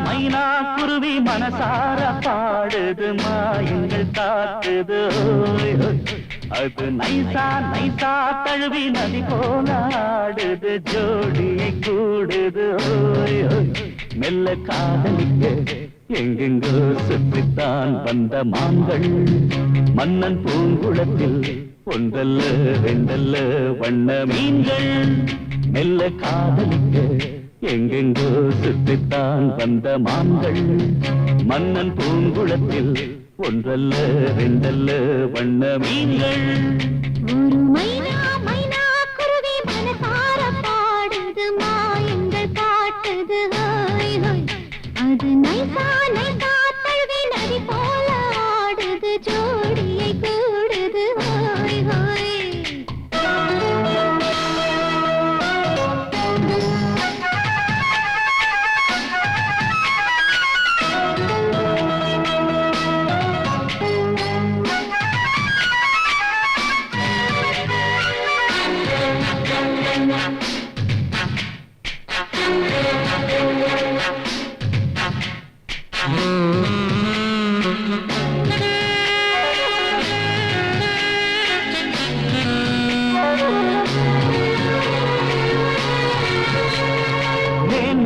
மைனா குருவி மனசார பாடுது மாயங்கள் காத்துது அது நைசா நைசா தழுவி நதி போல ஆடுது ஜோடியை கூடுது மெல்ல காதலிக்க எங்கெங்கோ சுற்றித்தான் வந்த மான்கள் மன்னன் பூங்குளத்தில் ஒன்றல்ல ரெண்டல்ல வண்ண மீன்கள் மெல்ல காதலிக்க எங்கெங்கோ சுற்றித்தான் வந்த மான்கள் மன்னன் பூங்குளத்தில் ஒன்றல்ல ரெண்டல்ல வண்ண மீன்கள் ஒரு மைனா மைனா குருவி மனசார பாடுது மாயங்கள் காட்டுது அது நைசா நைசா தழுவி நதி போல ஆடுது ஜோடியை கூடுது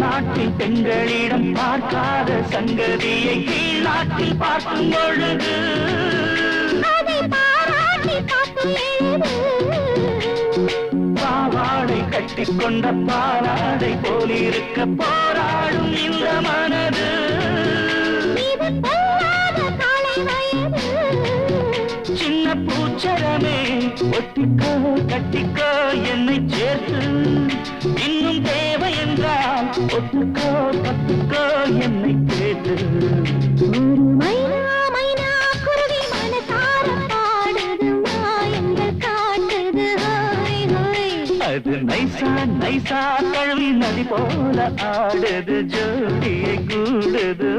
நாட்டில் பெண்களிடம் பார்க்காத சங்கதியை கீழ் நாட்டில் பார்க்கும் பொழுது பாவாடை கட்டிக்கொண்ட பாலாடை போலிருக்க போராடும் இந்த மனது சின்ன பூச்சரமே ஒட்டிக்கோ கட்டிக்கோ என்னை சேர்த்து இன்னும் தேவை என்றால் ஒத்துக்கோ பத்துக்கோ என்னை கேட்டு ஒரு மைனா மைனா குருவி மனசார பாடுது மாயங்கள் காட்டுது அது நைசா நைசா தழுவி நதி போல ஆடுது ஜோடியை கூடுது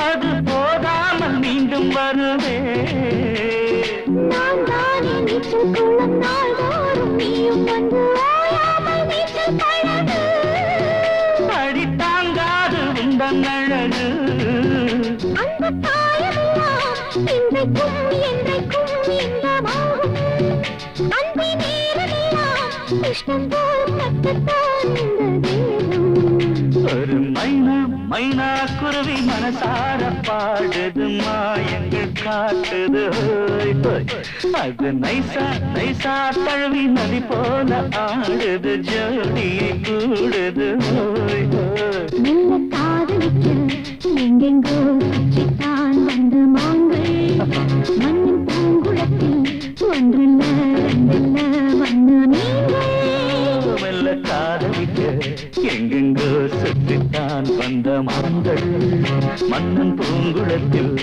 அது போதாமல் மீண்டும் வருவே நான் தானே நீச்சல் குளம் நாள்தோறும் நீயும் வந்து ஓயாமல் நீச்சல் பழகு அடி தாங்காது உந்தன் அழகு அந்த தாயமெல்லாம் இன்றைக்கும் என்றைக்கும் இன்பமாகும் அன்பை நேரமெல்லாம் இஷ்டம் போல் கட்டுத்தான் இந்த தேகம் ஒரு மைனா மைனா குருவி மனசார பாடுது மாயங்கள் காட்டுது அது நைசா நைசா தழுவி நதி போல ஆடுது ஜோடியை கூடுது மெல்ல காதலிக்க எங்கெங்கோ சுற்றித்தான் வந்த மான்கள் மண்ணின் பூங்குளத்தில் ஒன்றல்ல ரெண்டல்ல வண்ண மீன்கள் மெல்ல காதலிக்க எங்கெங்கோ சுற்றித்தான் வந்த மான்கள் மன்னன் பூங்குளத்தில்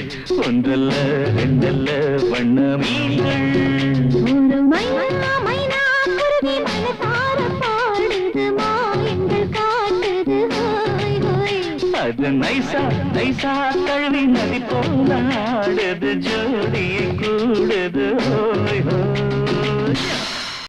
ஒன்றல்ல ரெண்டல்ல வண்ண மீன்கள் ஒரு மைனா மைனா குருவி மனசார பாடுது மாயங்கள் காட்டுது அது நைசா நைசா தழுவி நதி போல ஆடுது ஜோடியை கூடுது